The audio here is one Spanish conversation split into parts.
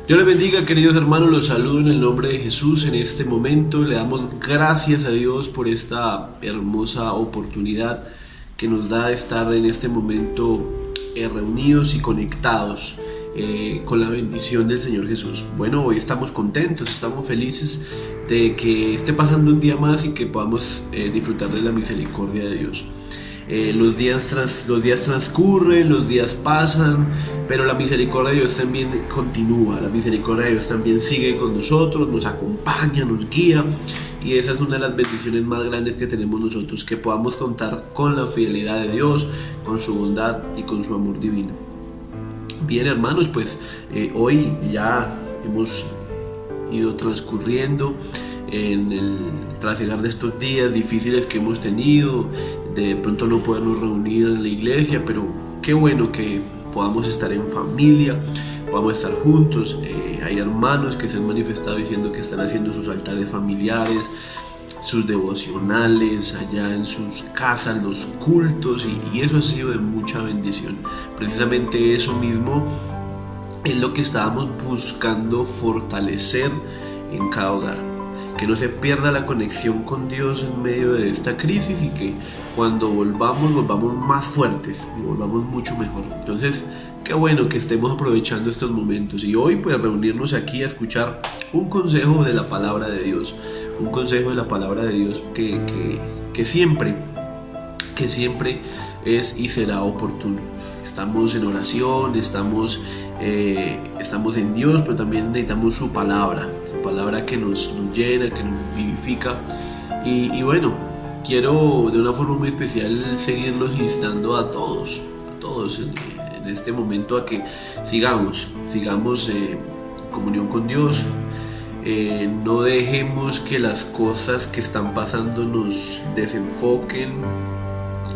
Dios les bendiga, queridos hermanos, los saludo en el nombre de Jesús. En este momento le damos gracias a Dios por esta hermosa oportunidad que nos da de estar en este momento reunidos y conectados con la bendición del Señor Jesús. Bueno, hoy estamos contentos, estamos felices de que esté pasando un día más y que podamos disfrutar de la misericordia de Dios. Los días transcurren, los días pasan, pero la misericordia de Dios también continúa, la misericordia de Dios también sigue con nosotros, nos acompaña, nos guía, y esa es una de las bendiciones más grandes que tenemos nosotros, que podamos contar con la fidelidad de Dios, con su bondad y con su amor divino. Bien, hermanos, pues hoy ya hemos ido transcurriendo en el trasegar de estos días difíciles que hemos tenido, de pronto no podernos reunir en la iglesia, pero qué bueno que podamos estar en familia, podamos estar juntos. Hay hermanos que se han manifestado diciendo que están haciendo sus altares familiares, sus devocionales allá en sus casas, los cultos, y eso ha sido de mucha bendición. Precisamente eso mismo es lo que estábamos buscando fortalecer en cada hogar. Que no se pierda la conexión con Dios en medio de esta crisis, y que cuando volvamos más fuertes y volvamos mucho mejor. Entonces, qué bueno que estemos aprovechando estos momentos y hoy pues reunirnos aquí a escuchar un consejo de la palabra de Dios. Un consejo de la palabra de Dios que siempre es y será oportuno. Estamos en oración, estamos en Dios, pero también necesitamos su palabra que nos llena, que nos vivifica. Y bueno, quiero de una forma muy especial seguirlos instando a todos en este momento a que sigamos comunión con Dios. No dejemos que las cosas que están pasando nos desenfoquen,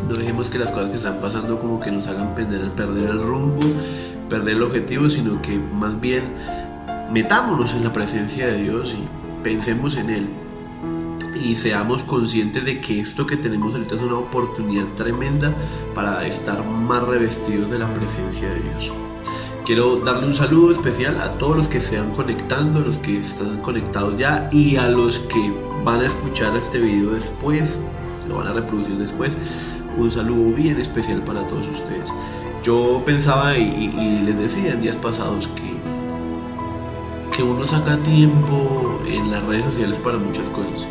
no dejemos que las cosas que están pasando como que nos hagan perder el rumbo, perder el objetivo, sino que más bien metámonos en la presencia de Dios y pensemos en Él, y seamos conscientes de que esto que tenemos ahorita es una oportunidad tremenda para estar más revestidos de la presencia de Dios. Quiero darle un saludo especial a todos los que se van conectando, a los que están conectados ya, y a los que van a escuchar este video después, lo van a reproducir después. Un saludo bien especial para todos ustedes. Yo pensaba y les decía en días pasados que uno saca tiempo en las redes sociales para muchas cosas,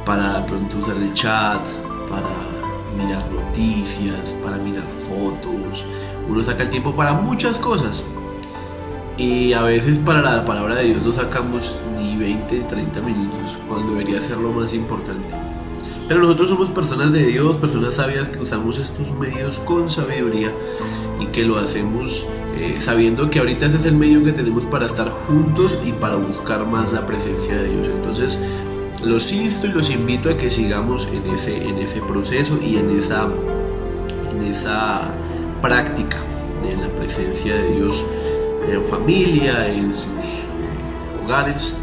para de pronto usar el chat, para mirar noticias, para mirar fotos. Uno saca el tiempo para muchas cosas, y a veces para la palabra de Dios no sacamos ni 20 ni 30 minutos, cuando debería ser lo más importante. Pero nosotros somos personas de Dios, personas sabias, que usamos estos medios con sabiduría y que lo hacemos sabiendo que ahorita ese es el medio que tenemos para estar juntos y para buscar más la presencia de Dios. Entonces los insto y los invito a que sigamos en ese proceso y en esa práctica de la presencia de Dios en familia, en sus hogares,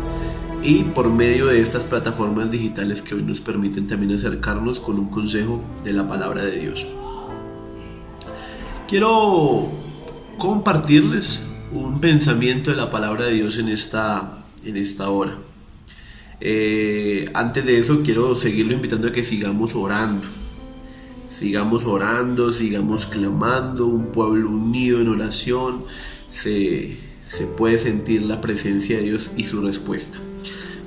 y por medio de estas plataformas digitales que hoy nos permiten también acercarnos con un consejo de la palabra de Dios. Quiero compartirles un pensamiento de la palabra de Dios en esta hora. Antes de eso, quiero seguirlo invitando a que sigamos orando, sigamos clamando. Un pueblo unido en oración se puede sentir la presencia de Dios y su respuesta.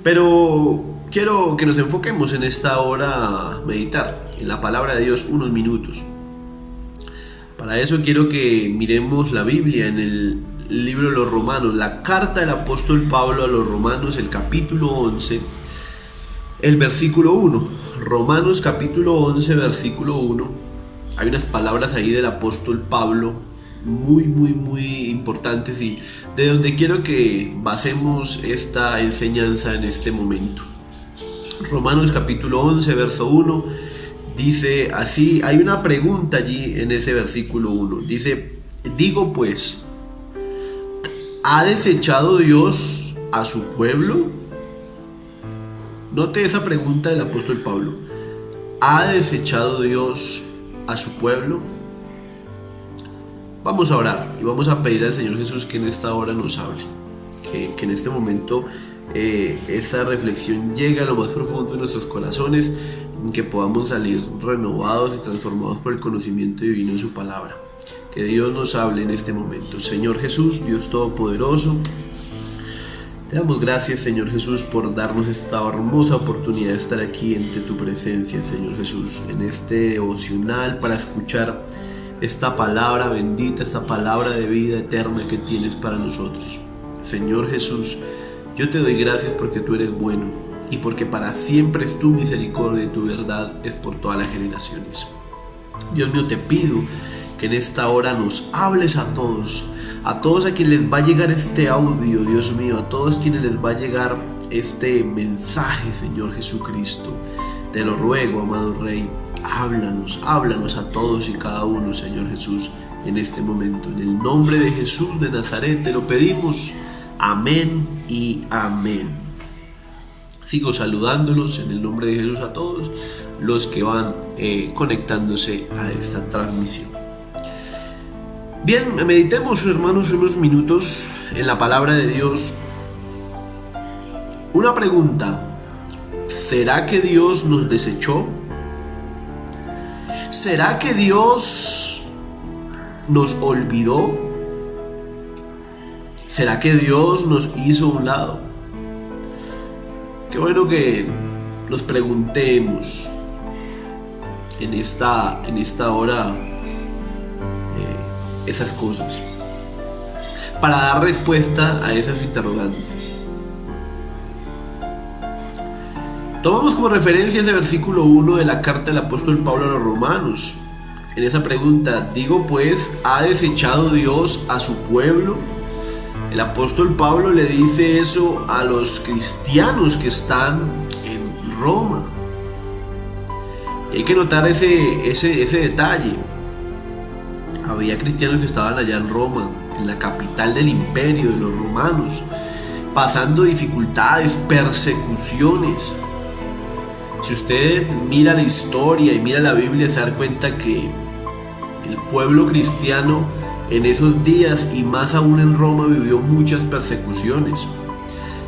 Pero quiero que nos enfoquemos en esta hora a meditar en la palabra de Dios unos minutos. Para eso quiero que miremos la Biblia en el libro de los Romanos, la carta del apóstol Pablo a los Romanos, el capítulo 11, el versículo 1. Romanos capítulo 11, versículo 1. Hay unas palabras ahí del apóstol Pablo muy importantes, y de donde quiero que basemos esta enseñanza en este momento. Romanos capítulo 11, verso 1 dice así. Hay una pregunta allí en ese versículo 1. Dice: digo pues, ¿ha desechado Dios a su pueblo? Note esa pregunta del apóstol Pablo. ¿Ha desechado Dios a su pueblo? Vamos a orar y vamos a pedir al Señor Jesús que en esta hora nos hable. que en este momento esa reflexión llegue a lo más profundo de nuestros corazones, que podamos salir renovados y transformados por el conocimiento divino de su palabra. Que Dios nos hable en este momento. Señor Jesús, Dios Todopoderoso, te damos gracias, Señor Jesús, por darnos esta hermosa oportunidad de estar aquí ante tu presencia, Señor Jesús, en este devocional para escuchar esta palabra bendita, esta palabra de vida eterna que tienes para nosotros. Señor Jesús, yo te doy gracias porque tú eres bueno y porque para siempre es tu misericordia y tu verdad es por todas las generaciones. Dios mío, te pido que en esta hora nos hables a todos a quienes les va a llegar este audio, Dios mío, a todos quienes les va a llegar este mensaje, Señor Jesucristo. Te lo ruego, amado Rey, háblanos a todos y cada uno, Señor Jesús, en este momento. En el nombre de Jesús de Nazaret te lo pedimos. Amén y amén. Sigo saludándolos en el nombre de Jesús a todos los que van conectándose a esta transmisión. Bien, meditemos, hermanos, unos minutos en la palabra de Dios. Una pregunta: ¿será que Dios nos desechó? ¿Será que Dios nos olvidó? ¿Será que Dios nos hizo a un lado? Qué bueno que nos preguntemos en esta hora esas cosas, para dar respuesta a esas interrogantes. Tomamos como referencia ese versículo 1 de la carta del apóstol Pablo a los Romanos. En esa pregunta, digo pues, ¿ha desechado Dios a su pueblo? El apóstol Pablo le dice eso a los cristianos que están en Roma. Y hay que notar ese detalle. Había cristianos que estaban allá en Roma, en la capital del imperio de los romanos, pasando dificultades, persecuciones. Si usted mira la historia y mira la Biblia, se da cuenta que el pueblo cristiano en esos días, y más aún en Roma, vivió muchas persecuciones.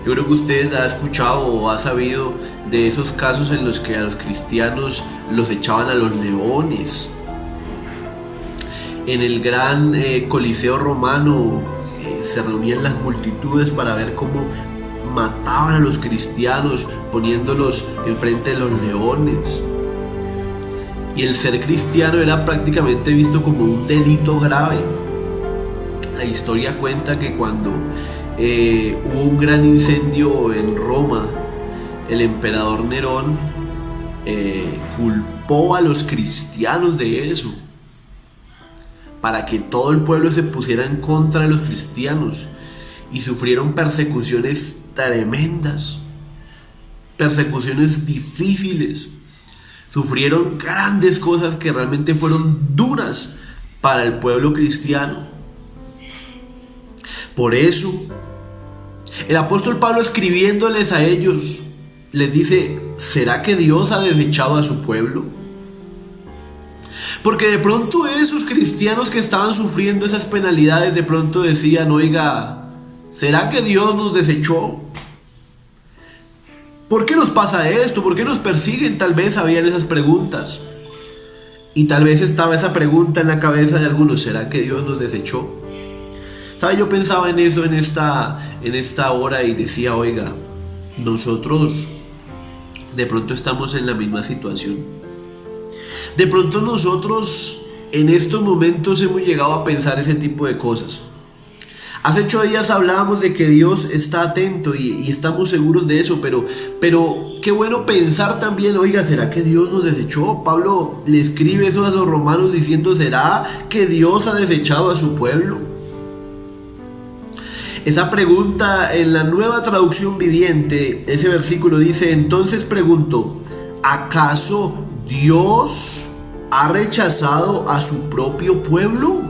Yo creo que usted ha escuchado o ha sabido de esos casos en los que a los cristianos los echaban a los leones. En el gran Coliseo romano se reunían las multitudes para ver cómo mataban a los cristianos poniéndolos enfrente de los leones. Y el ser cristiano era prácticamente visto como un delito grave. La historia cuenta que cuando hubo un gran incendio en Roma, el emperador Nerón culpó a los cristianos de eso, para que todo el pueblo se pusiera en contra de los cristianos, y sufrieron persecuciones tremendas, persecuciones difíciles. Sufrieron grandes cosas que realmente fueron duras para el pueblo cristiano. Por eso, el apóstol Pablo, escribiéndoles a ellos, les dice: ¿será que Dios ha desechado a su pueblo? Porque de pronto esos cristianos que estaban sufriendo esas penalidades, de pronto decían: oiga, ¿será que Dios nos desechó? ¿Por qué nos pasa esto? ¿Por qué nos persiguen? Tal vez habían esas preguntas. Y tal vez estaba esa pregunta en la cabeza de algunos: ¿será que Dios nos desechó? ¿Sabe? Yo pensaba en eso en esta hora y decía: oiga, nosotros de pronto estamos en la misma situación. De pronto nosotros en estos momentos hemos llegado a pensar ese tipo de cosas. Hace 8 días hablábamos de que Dios está atento y estamos seguros de eso, pero qué bueno pensar también: oiga, ¿será que Dios nos desechó? Pablo le escribe eso a los romanos diciendo: ¿será que Dios ha desechado a su pueblo? Esa pregunta, en la Nueva Traducción Viviente, ese versículo dice: entonces pregunto, ¿acaso Dios ha rechazado a su propio pueblo?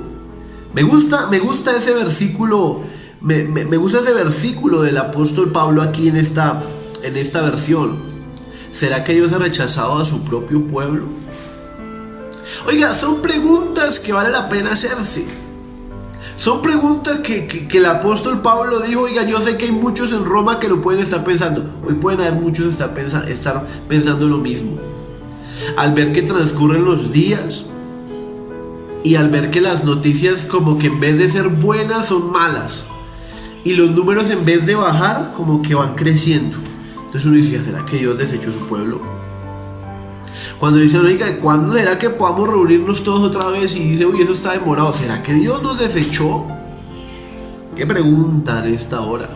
Me gusta ese versículo, me gusta ese versículo del apóstol Pablo aquí en esta versión. ¿Será que Dios ha rechazado a su propio pueblo? Oiga, son preguntas que vale la pena hacerse. Son preguntas que el apóstol Pablo dijo, oiga, yo sé que hay muchos en Roma que lo pueden estar pensando. Hoy pueden haber muchos estar pensando lo mismo. Al ver que transcurren los días y al ver que las noticias como que en vez de ser buenas son malas. Y los números en vez de bajar como que van creciendo. Entonces uno dice, ¿será que Dios desechó su pueblo? Cuando dicen, oiga, ¿cuándo será que podamos reunirnos todos otra vez? Y dice, uy, eso está demorado. ¿Será que Dios nos desechó? ¿Qué pregunta en esta hora?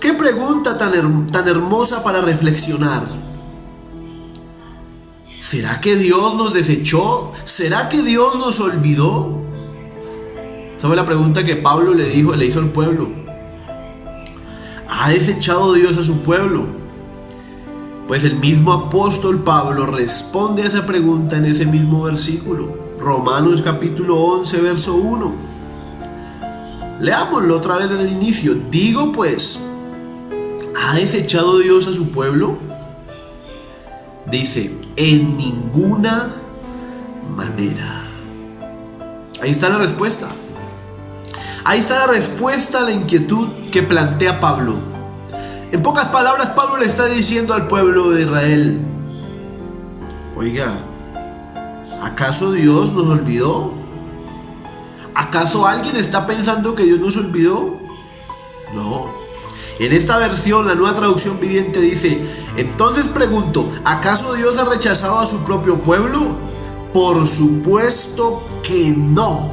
¿Qué pregunta tan hermosa para reflexionar? ¿Será que Dios nos desechó? ¿Será que Dios nos olvidó? Esa fue la pregunta que Pablo le hizo al pueblo. ¿Ha desechado Dios a su pueblo? Pues el mismo apóstol Pablo responde a esa pregunta en ese mismo versículo. Romanos capítulo 11, verso 1. Leámoslo otra vez desde el inicio. Digo pues, ¿ha desechado Dios a su pueblo? Dice, en ninguna manera. Ahí está la respuesta. Ahí está la respuesta a la inquietud que plantea Pablo. En pocas palabras, Pablo le está diciendo al pueblo de Israel, oiga, ¿acaso Dios nos olvidó? ¿Acaso alguien está pensando que Dios nos olvidó? No. En esta versión, la Nueva Traducción Viviente dice, entonces pregunto, ¿acaso Dios ha rechazado a su propio pueblo? Por supuesto que no.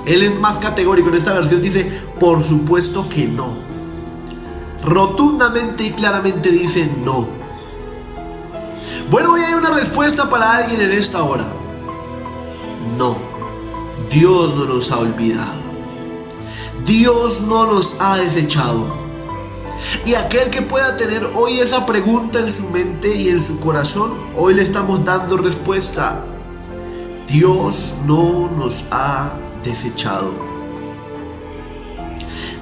Él es más categórico, en esta versión dice, por supuesto que no. Rotundamente y claramente dice no. Bueno, hoy hay una respuesta para alguien en esta hora. No, Dios no nos ha olvidado. Dios no nos ha desechado. Y aquel que pueda tener hoy esa pregunta en su mente y en su corazón, hoy le estamos dando respuesta. Dios no nos ha desechado.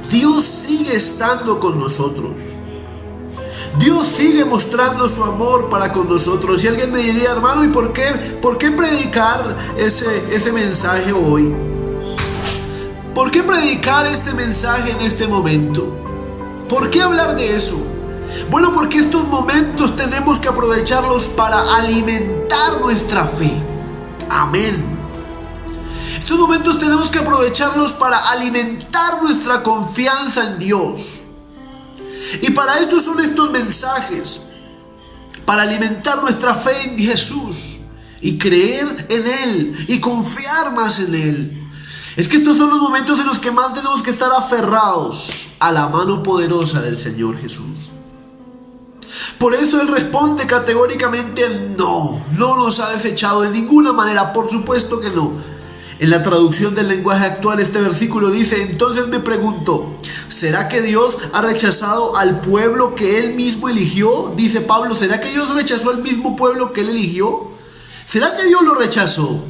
Dios sigue estando con nosotros. Dios sigue mostrando su amor para con nosotros. Y alguien me diría, hermano, ¿y por qué predicar ese mensaje hoy? ¿Por qué predicar este mensaje en este momento? ¿Por qué hablar de eso? Bueno, porque estos momentos tenemos que aprovecharlos para alimentar nuestra fe. Amén. Estos momentos tenemos que aprovecharlos para alimentar nuestra confianza en Dios. Y para esto son estos mensajes, para alimentar nuestra fe en Jesús y creer en Él y confiar más en Él. Es que estos son los momentos en los que más tenemos que estar aferrados a la mano poderosa del Señor Jesús. Por eso Él responde categóricamente no nos ha desechado de ninguna manera, por supuesto que no. En la traducción del lenguaje actual este versículo dice, entonces me pregunto, ¿será que Dios ha rechazado al pueblo que Él mismo eligió? Dice Pablo, ¿será que Dios rechazó al mismo pueblo que Él eligió? ¿Será que Dios lo rechazó?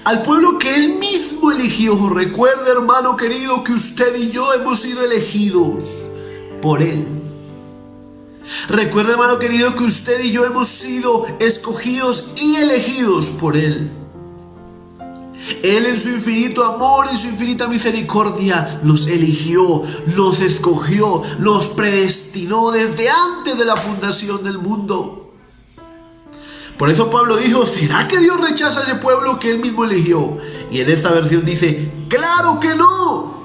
Al pueblo que Él mismo eligió. Recuerde, hermano querido, que usted y yo hemos sido elegidos por Él. Recuerde, hermano querido, que usted y yo hemos sido escogidos y elegidos por Él. Él en su infinito amor y su infinita misericordia nos eligió, nos escogió, nos predestinó desde antes de la fundación del mundo. Por eso Pablo dijo, ¿será que Dios rechaza a ese pueblo que Él mismo eligió? Y en esta versión dice, ¡claro que no!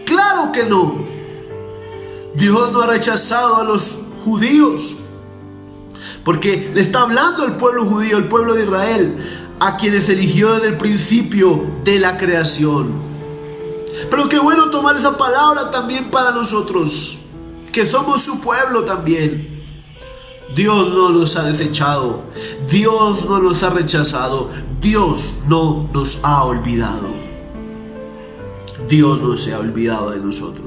¡Claro que no! Dios no ha rechazado a los judíos, porque le está hablando al pueblo judío, al pueblo de Israel, a quienes eligió desde el principio de la creación. Pero qué bueno tomar esa palabra también para nosotros, que somos su pueblo también. Dios no nos ha desechado, Dios no nos ha rechazado, Dios no nos ha olvidado. Dios no se ha olvidado de nosotros.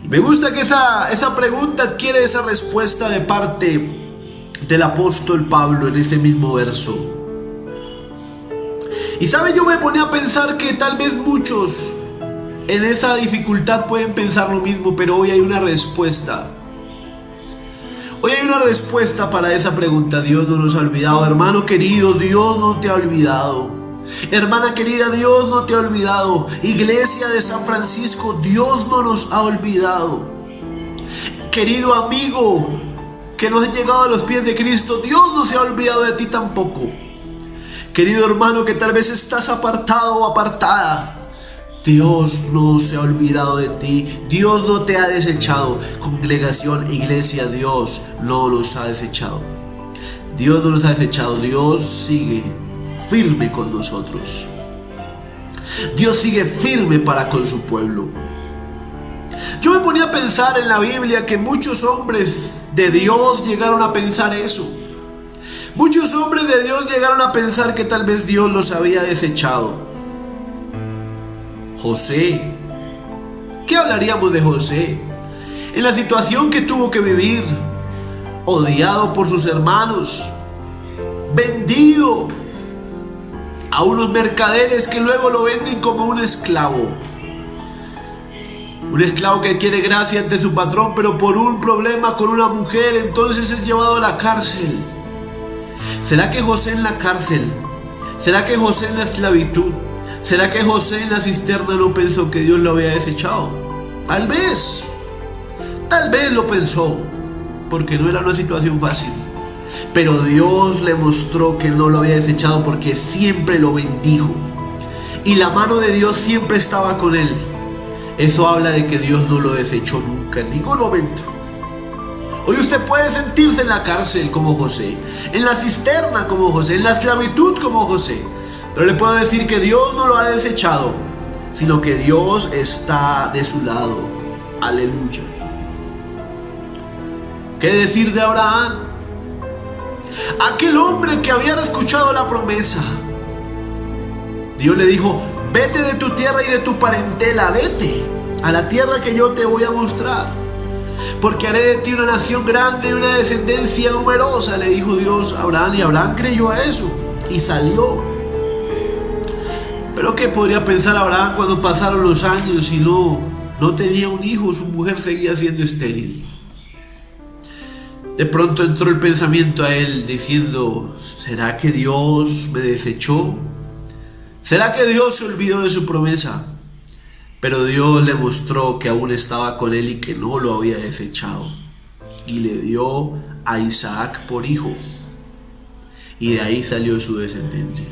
Y me gusta que esa pregunta adquiere esa respuesta de parte del apóstol Pablo en ese mismo verso. Y sabe, yo me ponía a pensar que tal vez muchos en esa dificultad pueden pensar lo mismo, pero hoy hay una respuesta. Hoy hay una respuesta para esa pregunta. Dios no nos ha olvidado, hermano querido, Dios no te ha olvidado. Hermana querida, Dios no te ha olvidado. Iglesia de San Francisco, Dios no nos ha olvidado. Querido amigo que no has llegado a los pies de Cristo, Dios no se ha olvidado de ti tampoco. Querido hermano que tal vez estás apartado o apartada, Dios no se ha olvidado de ti. Dios no te ha desechado. Congregación, iglesia, Dios no nos ha desechado. Dios no nos ha desechado. Dios sigue firme con nosotros. Dios sigue firme para con su pueblo. Yo me ponía a pensar en la Biblia que muchos hombres de Dios llegaron a pensar eso. Muchos hombres de Dios llegaron a pensar que tal vez Dios los había desechado. José, ¿qué hablaríamos de José? En la situación que tuvo que vivir, odiado por sus hermanos, vendido a unos mercaderes que luego lo venden como un esclavo. Un esclavo que quiere gracia ante su patrón, pero por un problema con una mujer, entonces es llevado a la cárcel. ¿Será que José en la cárcel? ¿Será que José en la esclavitud? ¿Será que José en la cisterna no pensó que Dios lo había desechado? Tal vez lo pensó, porque no era una situación fácil. Pero Dios le mostró que no lo había desechado porque siempre lo bendijo. Y la mano de Dios siempre estaba con él. Eso habla de que Dios no lo desechó nunca, en ningún momento. Hoy usted puede sentirse en la cárcel como José, en la cisterna como José, en la esclavitud como José. Pero le puedo decir que Dios no lo ha desechado, sino que Dios está de su lado. Aleluya. ¿Qué decir de Abraham? Aquel hombre que había escuchado la promesa. Dios le dijo: vete de tu tierra y de tu parentela, vete a la tierra que yo te voy a mostrar, porque haré de ti una nación grande y una descendencia numerosa, le dijo Dios a Abraham, y Abraham creyó a eso y salió. Pero ¿qué podría pensar Abraham cuando pasaron los años y no tenía un hijo? Su mujer seguía siendo estéril. De pronto entró el pensamiento a él diciendo: ¿será que Dios me desechó? ¿Será que Dios se olvidó de su promesa? Pero Dios le mostró que aún estaba con él y que no lo había desechado. Y le dio a Isaac por hijo. Y de ahí salió su descendencia.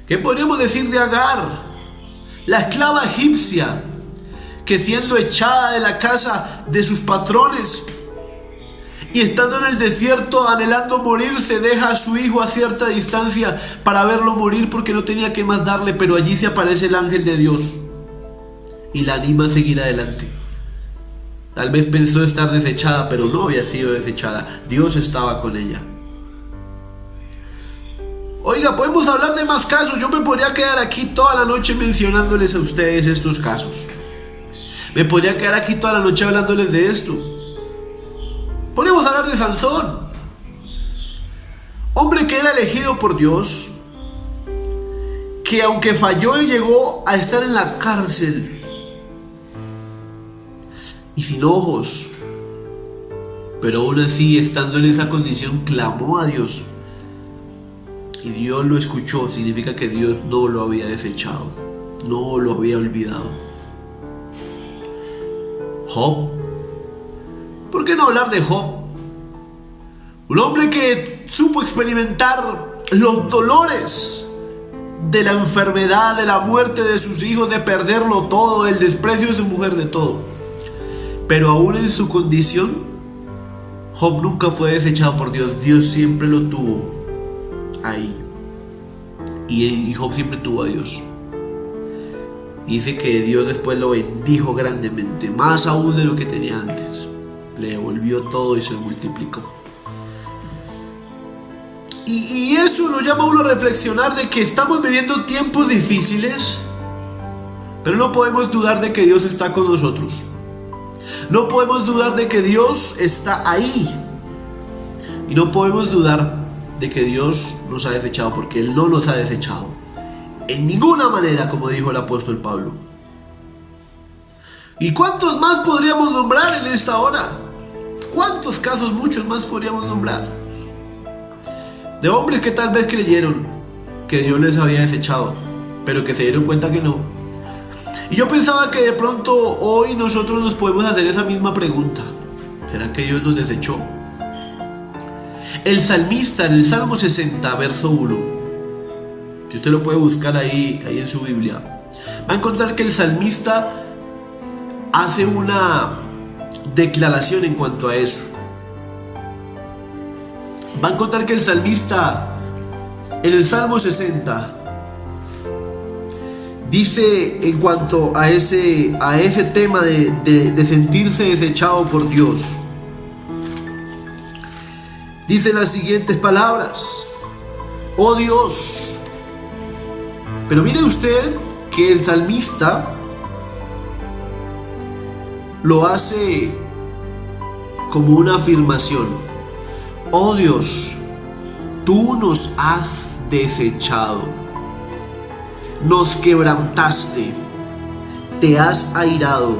¿Qué podríamos decir de Agar, la esclava egipcia, que siendo echada de la casa de sus patrones y estando en el desierto anhelando morirse, deja a su hijo a cierta distancia para verlo morir porque no tenía qué más darle, pero allí se aparece el ángel de Dios y la anima a seguir adelante? Tal vez pensó estar desechada, pero no había sido desechada. Dios estaba con ella. Oiga, podemos hablar de más casos. Yo me podría quedar aquí toda la noche mencionándoles a ustedes estos casos. Me podría quedar aquí toda la noche hablándoles de esto. Podemos hablar de Sansón, hombre que era elegido por Dios, que aunque falló y llegó a estar en la cárcel y sin ojos, pero aún así, estando en esa condición, clamó a Dios. Y Dios lo escuchó. Significa que Dios no lo había desechado, no lo había olvidado. Job. ¿Por qué no hablar de Job? Un hombre que supo experimentar los dolores de la enfermedad, de la muerte de sus hijos, de perderlo todo, del desprecio de su mujer, de todo. Pero aún en su condición, Job nunca fue desechado por Dios. Dios siempre lo tuvo ahí. Y Job siempre tuvo a Dios. Y dice que Dios después lo bendijo grandemente, más aún de lo que tenía antes. Le devolvió todo y se lo multiplicó. Y eso lo llama a uno a reflexionar de que estamos viviendo tiempos difíciles, pero no podemos dudar de que Dios está con nosotros. No podemos dudar de que Dios está ahí. Y no podemos dudar de que Dios nos ha desechado, porque Él no nos ha desechado en ninguna manera, como dijo el apóstol Pablo. ¿Y cuántos más podríamos nombrar en esta hora? ¿Cuántos casos, muchos más podríamos nombrar? De hombres que tal vez creyeron, que Dios les había desechado, pero que se dieron cuenta que no. Y yo pensaba que de pronto hoy nosotros nos podemos hacer esa misma pregunta. ¿Será que Dios nos desechó? El salmista en el Salmo 60, verso 1, si usted lo puede buscar ahí en su Biblia, va a encontrar que el salmista hace una declaración en cuanto a eso. Va a encontrar que el salmista en el Salmo 60 dice en cuanto a ese tema de sentirse desechado por Dios. Dice las siguientes palabras: oh Dios. Pero mire usted que el salmista lo hace como una afirmación. Oh Dios, tú nos has desechado, nos quebrantaste, te has airado,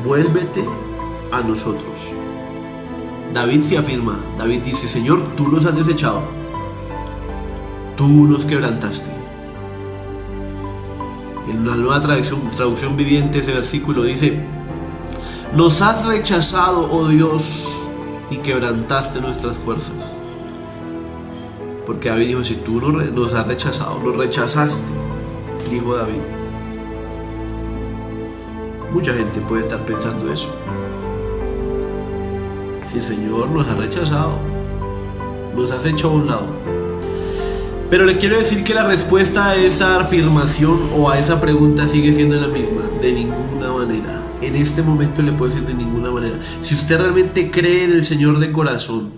vuélvete a nosotros. David se afirma, David dice: Señor, tú nos has desechado, tú nos quebrantaste. En una nueva traducción viviente, ese versículo dice: nos has rechazado, oh Dios, y quebrantaste nuestras fuerzas. Porque David dijo: si tú nos has rechazado, nos rechazaste, dijo David. Mucha gente puede estar pensando eso. Si el Señor nos ha rechazado, nos has echado a un lado. Pero le quiero decir que la respuesta a esa afirmación o a esa pregunta sigue siendo la misma: de ninguna manera. En este momento le puedo decir de ninguna manera. Si usted realmente cree en el Señor de corazón,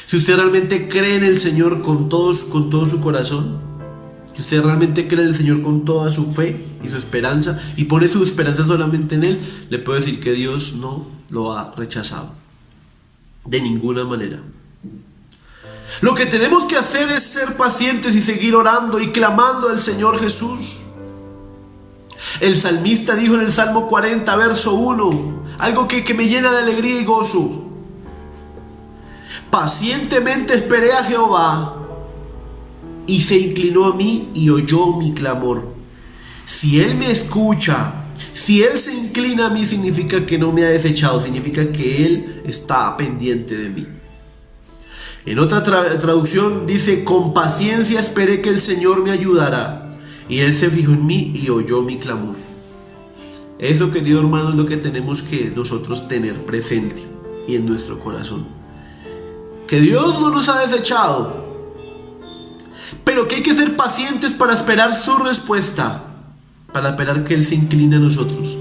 si usted realmente cree en el Señor con todo su corazón, si usted realmente cree en el Señor con toda su fe y su esperanza, y pone su esperanza solamente en Él, le puedo decir que Dios no lo ha rechazado. De ninguna manera. Lo que tenemos que hacer es ser pacientes y seguir orando y clamando al Señor Jesús. El salmista dijo en el Salmo 40, verso 1, algo que me llena de alegría y gozo: pacientemente esperé a Jehová, y se inclinó a mí y oyó mi clamor. Si Él me escucha, si Él se inclina a mí, significa que no me ha desechado, significa que Él está pendiente de mí. En otra traducción dice: con paciencia esperé que el Señor me ayudara, y Él se fijó en mí y oyó mi clamor. Eso, querido hermano, es lo que tenemos que nosotros tener presente y en nuestro corazón. Que Dios no nos ha desechado, pero que hay que ser pacientes para esperar su respuesta, para esperar que Él se incline a nosotros.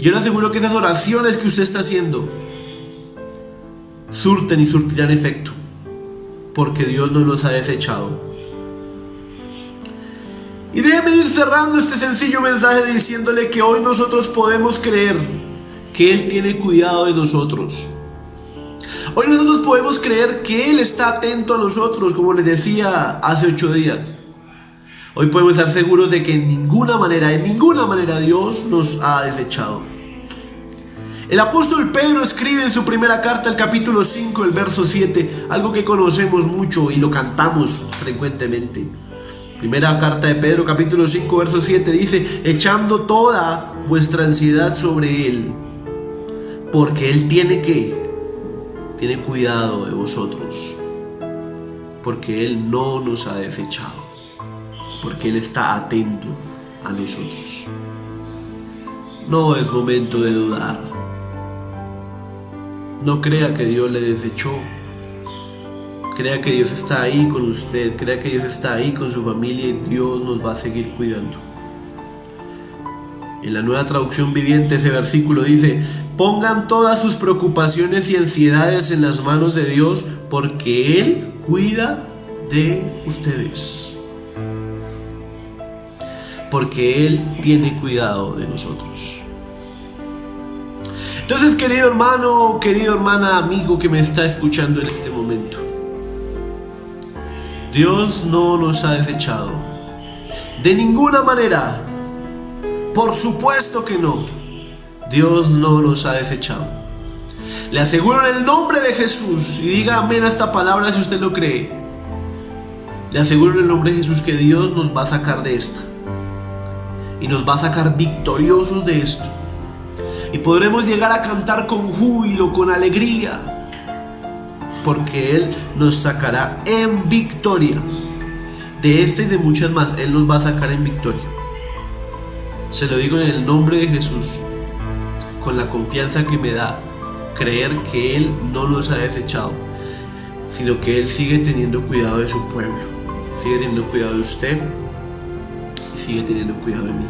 Yo le aseguro que esas oraciones que usted está haciendo surten y surtirán efecto, porque Dios no nos ha desechado. Y déjeme ir cerrando este sencillo mensaje diciéndole que hoy nosotros podemos creer que Él tiene cuidado de nosotros. Hoy nosotros podemos creer que Él está atento a nosotros, como les decía hace 8 días. Hoy podemos estar seguros de que en ninguna manera Dios nos ha desechado. El apóstol Pedro escribe en su primera carta, el capítulo 5, el verso 7, algo que conocemos mucho y lo cantamos frecuentemente. Primera carta de Pedro, capítulo 5, verso 7, dice: echando toda vuestra ansiedad sobre Él, porque Él tiene cuidado de vosotros, porque Él no nos ha desechado, porque Él está atento a nosotros. No es momento de dudar. No crea que Dios le desechó. Crea que Dios está ahí con usted, crea que Dios está ahí con su familia, y Dios nos va a seguir cuidando. En la nueva traducción viviente ese versículo dice: pongan todas sus preocupaciones y ansiedades en las manos de Dios, porque Él cuida de ustedes. Porque Él tiene cuidado de nosotros. Entonces, querido hermano, querida hermana, amigo que me está escuchando en este momento, Dios no nos ha desechado. De ninguna manera. Por supuesto que no. Dios no nos ha desechado. Le aseguro en el nombre de Jesús, y diga amén a esta palabra si usted lo cree. Le aseguro en el nombre de Jesús que Dios nos va a sacar de esta. Y nos va a sacar victoriosos de esto. Y podremos llegar a cantar con júbilo, con alegría. Porque Él nos sacará en victoria. De esta y de muchas más, Él nos va a sacar en victoria. Se lo digo en el nombre de Jesús. Con la confianza que me da creer que Él no nos ha desechado, sino que Él sigue teniendo cuidado de su pueblo. Sigue teniendo cuidado de usted y sigue teniendo cuidado de mí.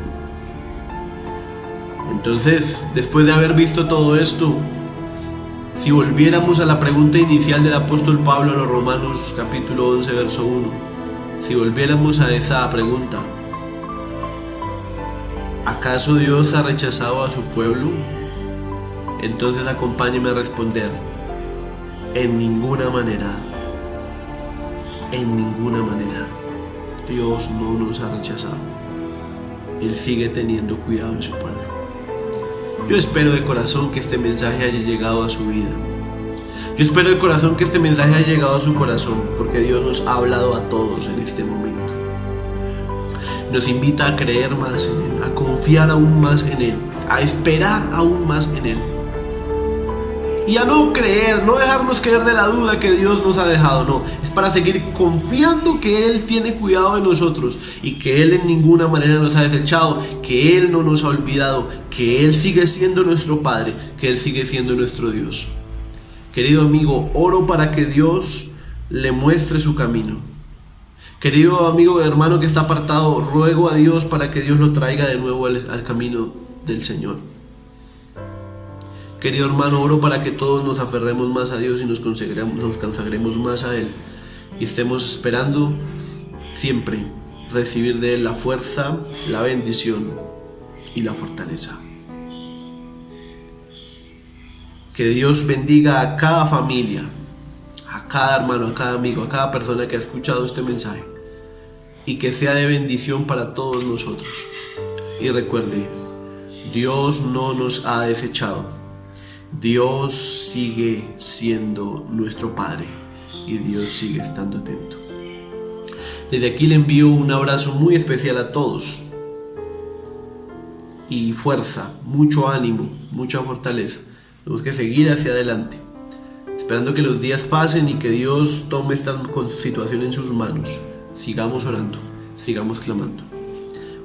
Entonces, después de haber visto todo esto, si volviéramos a la pregunta inicial del apóstol Pablo a los Romanos capítulo 11 verso 1, si volviéramos a esa pregunta, ¿acaso Dios ha rechazado a su pueblo? Entonces acompáñeme a responder: en ninguna manera. En ninguna manera. Dios no nos ha rechazado. Él sigue teniendo cuidado de su pueblo. Yo espero de corazón que este mensaje haya llegado a su vida. Yo espero de corazón que este mensaje haya llegado a su corazón, porque Dios nos ha hablado a todos en este momento. Nos invita a creer más en Él, a confiar aún más en Él, a esperar aún más en Él. Y a no creer, no dejarnos creer de la duda que Dios nos ha dejado, no. Es para seguir confiando que Él tiene cuidado de nosotros y que Él en ninguna manera nos ha desechado, que Él no nos ha olvidado, que Él sigue siendo nuestro Padre, que Él sigue siendo nuestro Dios. Querido amigo, oro para que Dios le muestre su camino. Querido amigo, hermano que está apartado, ruego a Dios para que Dios lo traiga de nuevo al camino del Señor. Querido hermano, oro para que todos nos aferremos más a Dios y nos consagremos más a Él y estemos esperando siempre recibir de Él la fuerza, la bendición y la fortaleza. Que Dios bendiga a cada familia, a cada hermano, a cada amigo, a cada persona que ha escuchado este mensaje y que sea de bendición para todos nosotros. Y recuerde, Dios no nos ha desechado. Dios sigue siendo nuestro Padre y Dios sigue estando atento. Desde aquí le envío un abrazo muy especial a todos y fuerza, mucho ánimo, mucha fortaleza. Tenemos que seguir hacia adelante, esperando que los días pasen y que Dios tome esta situación en sus manos. Sigamos orando, sigamos clamando.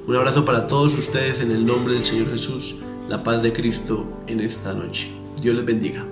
Un abrazo para todos ustedes en el nombre del Señor Jesús. La paz de Cristo en esta noche. Dios les bendiga.